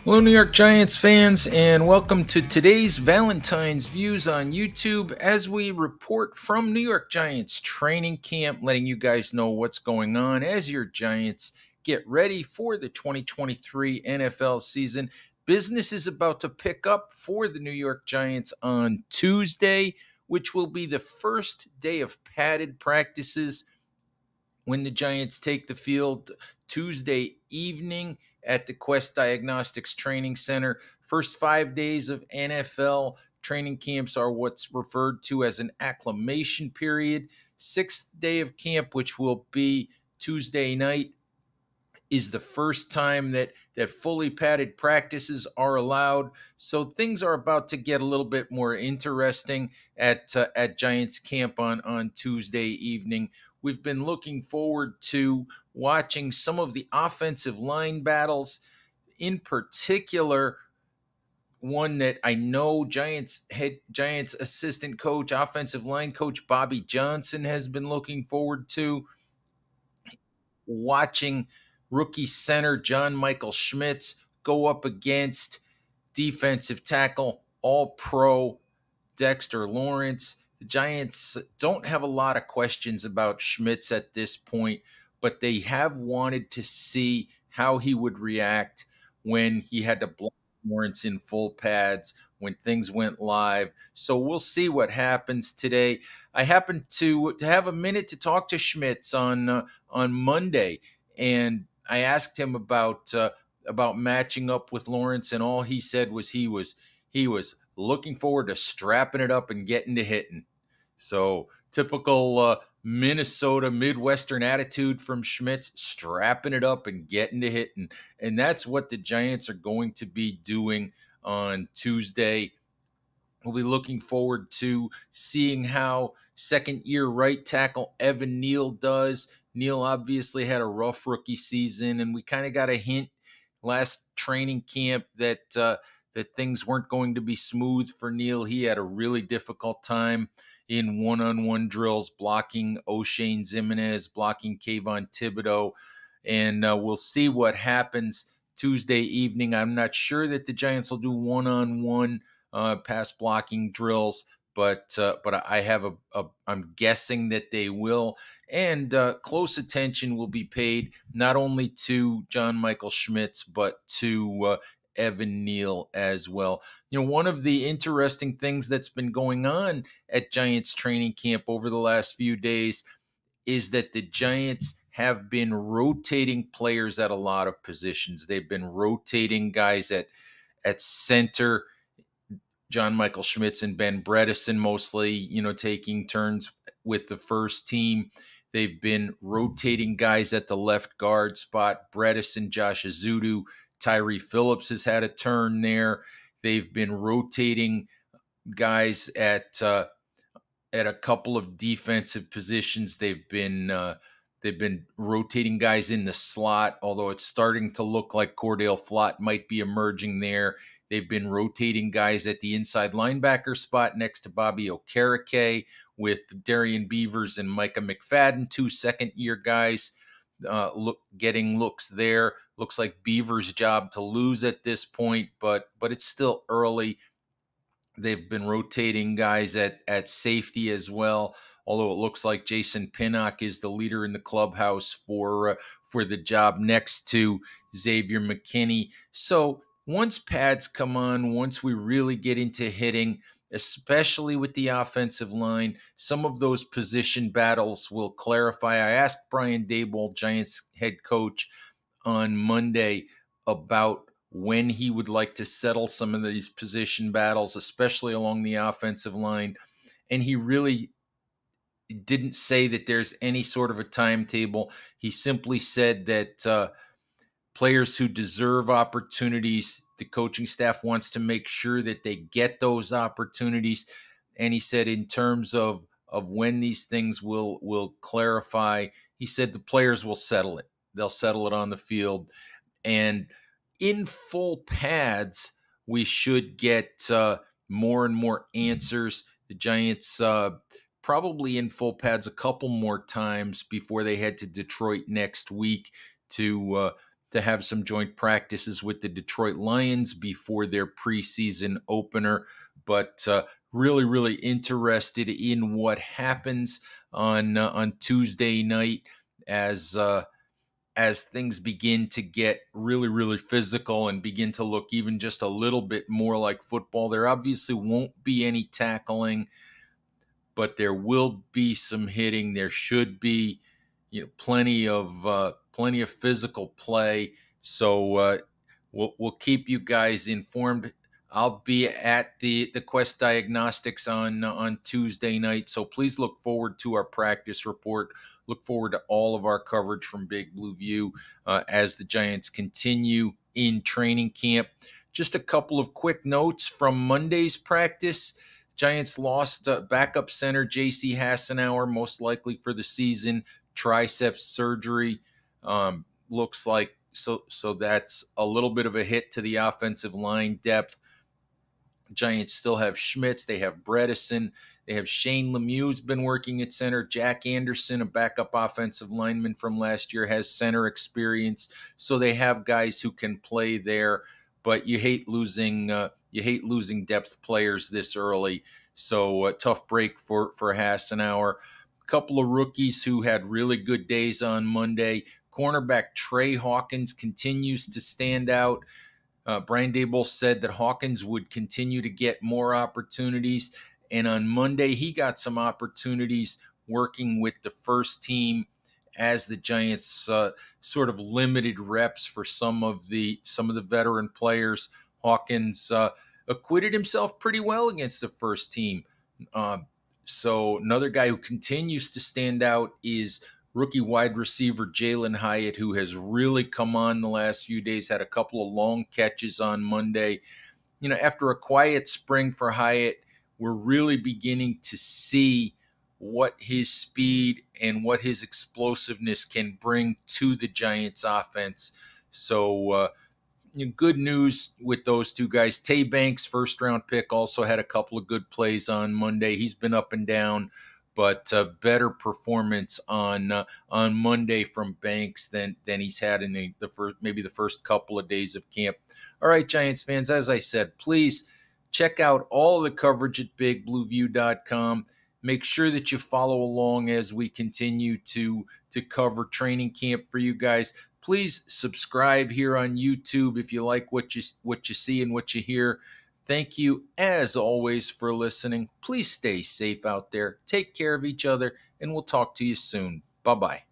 Hello, New York Giants fans, and welcome to today's Valentine's Views on YouTube as we report from New York Giants training camp, letting you guys know what's going on as your Giants get ready for the 2023 NFL season. Business is about to pick up for the New York Giants on Tuesday, which will be the first day of padded practices when the Giants take the field Tuesday evening at the Quest Diagnostics Training Center. First 5 days of NFL training camps are what's referred to as an acclimation period. Sixth day of camp, which will be Tuesday night, is the first time that fully padded practices are allowed. So things are about to get a little bit more interesting at Giants camp on Tuesday evening. We've been looking forward to watching some of the offensive line battles, in particular one that I know Giants assistant coach, offensive line coach Bobby Johnson has been looking forward to, watching rookie center John Michael Schmitz go up against defensive tackle All-Pro Dexter Lawrence. The Giants don't have a lot of questions about Schmitz at this point, but they have wanted to see how he would react when he had to block Lawrence in full pads, when things went live. So we'll see what happens today. I happened to have a minute to talk to Schmitz on Monday, and I asked him about matching up with Lawrence, and all he said was he was looking forward to strapping it up and getting to hitting. So typical Minnesota Midwestern attitude from Schmitz, strapping it up and getting to hitting. And that's what the Giants are going to be doing on Tuesday. We'll be looking forward to seeing how second-year right tackle Evan Neal does. Neal obviously had a rough rookie season, and we kind of got a hint last training camp that things weren't going to be smooth for Neal. He had a really difficult time in one-on-one drills, blocking O'Shane Zimenez, blocking Kayvon Thibodeau, and we'll see what happens Tuesday evening. I'm not sure that the Giants will do one-on-one pass blocking drills, but I have I'm guessing that they will, and close attention will be paid not only to John Michael Schmitz but to Evan Neal as well. You know, one of the interesting things that's been going on at Giants training camp over the last few days is that the Giants have been rotating players at a lot of positions. They've been rotating guys at center, John Michael Schmitz and Ben Bredesen mostly, taking turns with the first team. They've been rotating guys at the left guard spot. Bredesen, Josh Azudu, Tyree Phillips has had a turn there. They've been rotating guys at a couple of defensive positions. They've been rotating guys in the slot, although it's starting to look like Cordale Flott might be emerging there. They've been rotating guys at the inside linebacker spot next to Bobby Okereke, with Darian Beavers and Micah McFadden, two second-year guys, getting looks there. Looks like Beavers' job to lose at this point, but it's still early. They've been rotating guys at safety as well, although it looks like Jason Pinnock is the leader in the clubhouse for the job next to Xavier McKinney. So once pads come on, once we really get into hitting, especially with the offensive line, some of those position battles will clarify. I asked Brian Daboll, Giants head coach, on Monday about when he would like to settle some of these position battles, especially along the offensive line. And he really didn't say that there's any sort of a timetable. He simply said that players who deserve opportunities, the coaching staff wants to make sure that they get those opportunities. And he said in terms of when these things will clarify, he said the players will settle it. They'll settle it on the field. And in full pads, we should get more and more answers. The Giants probably in full pads a couple more times before they head to Detroit next week to to have some joint practices with the Detroit Lions before their preseason opener. But really, really interested in what happens on Tuesday night as as things begin to get really, really physical and begin to look even just a little bit more like football. There obviously won't be any tackling, but there will be some hitting. There should be, plenty of physical play. So we'll keep you guys informed. I'll be at the Quest Diagnostics on Tuesday night, so please look forward to our practice report. Look forward to all of our coverage from Big Blue View as the Giants continue in training camp. Just a couple of quick notes from Monday's practice. Giants lost backup center J.C. Hassenauer, most likely for the season, triceps surgery. Looks like so that's a little bit of a hit to the offensive line depth. Giants still have Schmitz. They have Bredesen. They have Shane Lemieux's been working at center. Jack Anderson, a backup offensive lineman from last year, has center experience. So they have guys who can play there. But you hate losing depth players this early. So a tough break for Hassenauer. A couple of rookies who had really good days on Monday. Cornerback Trey Hawkins continues to stand out. Brian Daboll said that Hawkins would continue to get more opportunities. And on Monday, he got some opportunities working with the first team as the Giants sort of limited reps for some of the veteran players. Hawkins acquitted himself pretty well against the first team. So another guy who continues to stand out is rookie wide receiver Jalen Hyatt, who has really come on the last few days, had a couple of long catches on Monday. After a quiet spring for Hyatt, we're really beginning to see what his speed and what his explosiveness can bring to the Giants offense. So good news with those two guys. Tay Banks, first round pick, also had a couple of good plays on Monday. He's been up and down, but better performance on Monday from Banks than he's had in the first couple of days of camp. All right, Giants fans, as I said, please check out all the coverage at bigblueview.com. Make sure that you follow along as we continue to cover training camp for you guys. Please subscribe here on YouTube if you like what you see and what you hear. Thank you, as always, for listening. Please stay safe out there. Take care of each other, and we'll talk to you soon. Bye-bye.